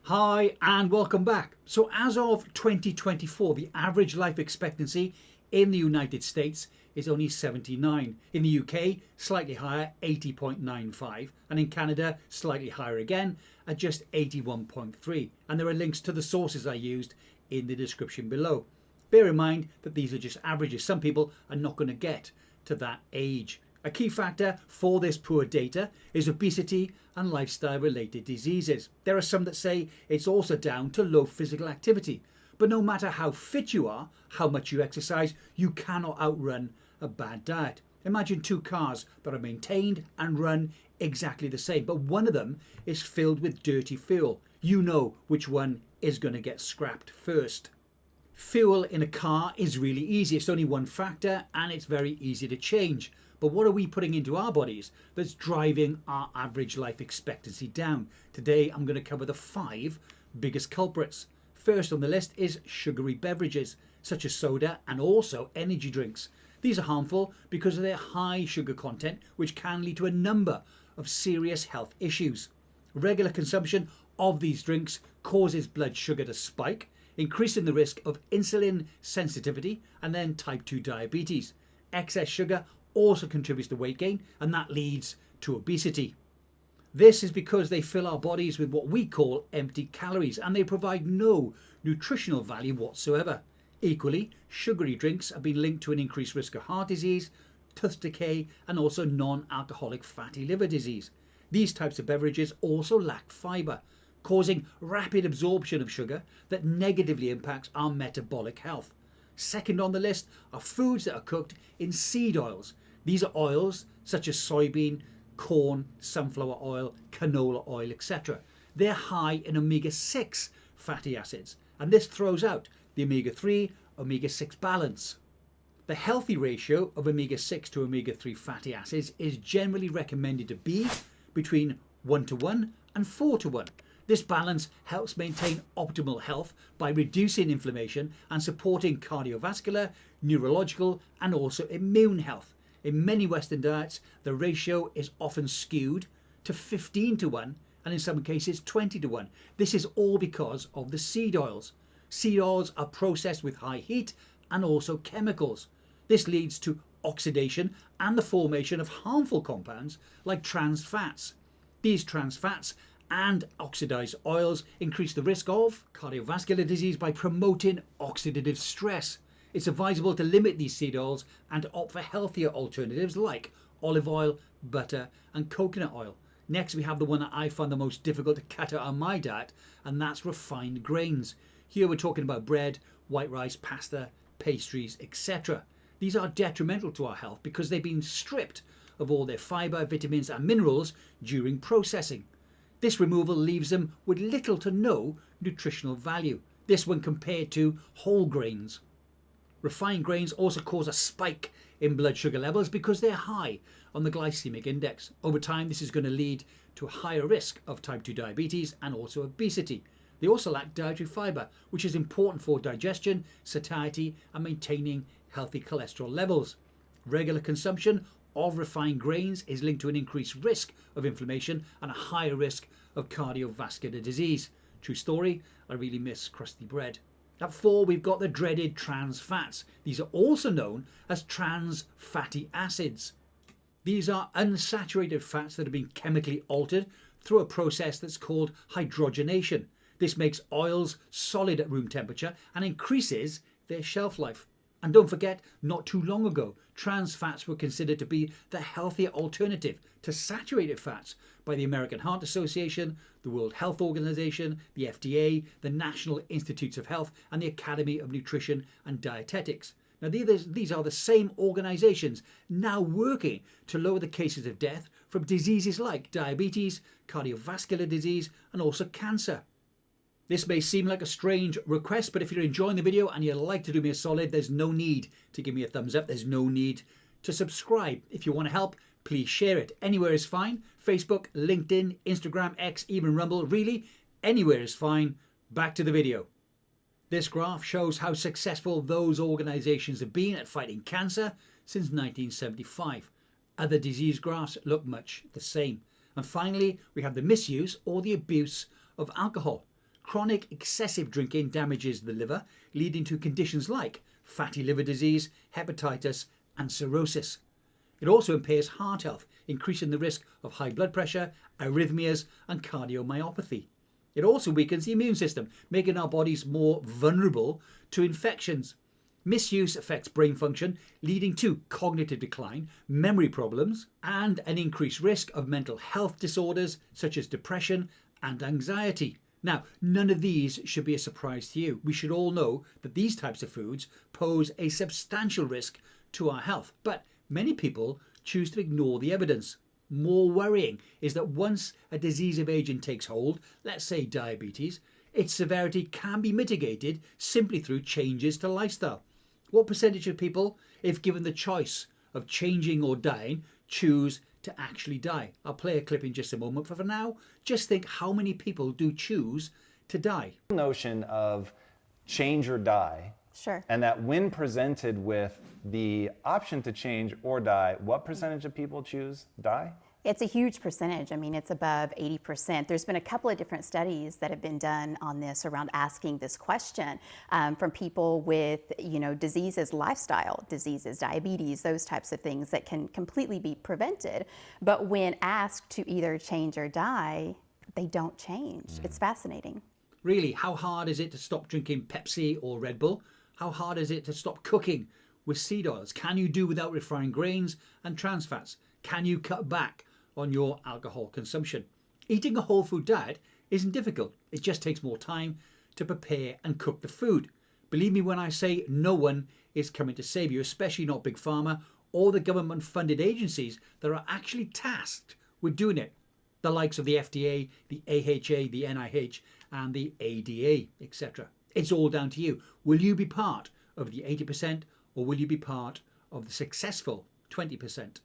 Hi and welcome back. So as of 2024, the average life expectancy in the United States is only 79. In the UK, slightly higher, 80.95. And in Canada, slightly higher again at just 81.3. And there are links to the sources I used in the description below. Bear in mind that these are just averages. Some people are not going to get to that age. A key factor for this poor data is obesity and lifestyle related diseases. There are some that say it's also down to low physical activity. But no matter how fit you are, how much you exercise, you cannot outrun a bad diet. Imagine two cars that are maintained and run exactly the same, but one of them is filled with dirty fuel. You know which one is going to get scrapped first. Fuel in a car is really easy. It's only one factor and it's very easy to change. But what are we putting into our bodies that's driving our average life expectancy down? Today, I'm going to cover the 5 biggest culprits. First on the list is sugary beverages, such as soda and also energy drinks. These are harmful because of their high sugar content, which can lead to a number of serious health issues. Regular consumption of these drinks causes blood sugar to spike, increasing the risk of insulin sensitivity and then type 2 diabetes. Excess sugar also contributes to weight gain, and that leads to obesity. This is because they fill our bodies with what we call empty calories, and they provide no nutritional value whatsoever. Equally, sugary drinks have been linked to an increased risk of heart disease, tooth decay, and also non-alcoholic fatty liver disease. These types of beverages also lack fibre, causing rapid absorption of sugar that negatively impacts our metabolic health. Second on the list are foods that are cooked in seed oils. These are oils such as soybean, corn, sunflower oil, canola oil, etc. They're high in omega-6 fatty acids, and this throws out the omega-3, omega-6 balance. The healthy ratio of omega-6 to omega-3 fatty acids is generally recommended to be between 1:1 and 4:1. This balance helps maintain optimal health by reducing inflammation and supporting cardiovascular, neurological, and also immune health. In many Western diets, the ratio is often skewed to 15:1 and in some cases 20:1. This is all because of the seed oils. Seed oils are processed with high heat and also chemicals. This leads to oxidation and the formation of harmful compounds like trans fats. These trans fats and oxidized oils increase the risk of cardiovascular disease by promoting oxidative stress. It's advisable to limit these seed oils and to opt for healthier alternatives like olive oil, butter, and coconut oil. Next, we have the one that I find the most difficult to cut out on my diet, and that's refined grains. Here we're talking about bread, white rice, pasta, pastries, etc. These are detrimental to our health because they've been stripped of all their fibre, vitamins, and minerals during processing. This removal leaves them with little to no nutritional value. This when compared to whole grains. Refined grains also cause a spike in blood sugar levels because they're high on the glycemic index. Over time, this is going to lead to a higher risk of type 2 diabetes and also obesity. They also lack dietary fibre, which is important for digestion, satiety, and maintaining healthy cholesterol levels. Regular consumption of refined grains is linked to an increased risk of inflammation and a higher risk of cardiovascular disease. True story, I really miss crusty bread. At 4, we've got the dreaded trans fats. These are also known as trans fatty acids. These are unsaturated fats that have been chemically altered through a process that's called hydrogenation. This makes oils solid at room temperature and increases their shelf life. And don't forget, not too long ago, trans fats were considered to be the healthier alternative to saturated fats by the American Heart Association, the World Health Organization, the FDA, the National Institutes of Health, and the Academy of Nutrition and Dietetics. Now, these are the same organizations now working to lower the cases of death from diseases like diabetes, cardiovascular disease, and also cancer. This may seem like a strange request, but if you're enjoying the video and you'd like to do me a solid, there's no need to give me a thumbs up. There's no need to subscribe. If you want to help, please share it. Anywhere is fine. Facebook, LinkedIn, Instagram, X, even Rumble. Really, anywhere is fine. Back to the video. This graph shows how successful those organizations have been at fighting cancer since 1975. Other disease graphs look much the same. And finally, we have the misuse or the abuse of alcohol. Chronic excessive drinking damages the liver, leading to conditions like fatty liver disease, hepatitis, and cirrhosis. It also impairs heart health, increasing the risk of high blood pressure, arrhythmias, and cardiomyopathy. It also weakens the immune system, making our bodies more vulnerable to infections. Misuse affects brain function, leading to cognitive decline, memory problems, and an increased risk of mental health disorders such as depression and anxiety. Now, none of these should be a surprise to you. We should all know that these types of foods pose a substantial risk to our health, but many people choose to ignore the evidence. More worrying is that once a disease of aging takes hold, let's say diabetes, its severity can be mitigated simply through changes to lifestyle. What percentage of people, if given the choice of changing or dying, choose to actually die? I'll play a clip in just a moment, but for now, just think how many people do choose to die. Notion of change or die. Sure. And that when presented with the option to change or die, what percentage of people choose die? It's a huge percentage. I mean, it's above 80%. There's been a couple of different studies that have been done on this around asking this question from people with, diseases, lifestyle diseases, diabetes, those types of things that can completely be prevented. But when asked to either change or die, they don't change. It's fascinating. Really, how hard is it to stop drinking Pepsi or Red Bull? How hard is it to stop cooking with seed oils? Can you do without refined grains and trans fats? Can you cut back on your alcohol consumption? Eating a whole food diet isn't difficult. It just takes more time to prepare and cook the food. Believe me when I say no one is coming to save you, especially not Big Pharma or the government funded agencies that are actually tasked with doing it. The likes of the FDA, the AHA, the NIH, and the ADA, etc. It's all down to you. Will you be part of the 80% or will you be part of the successful 20%?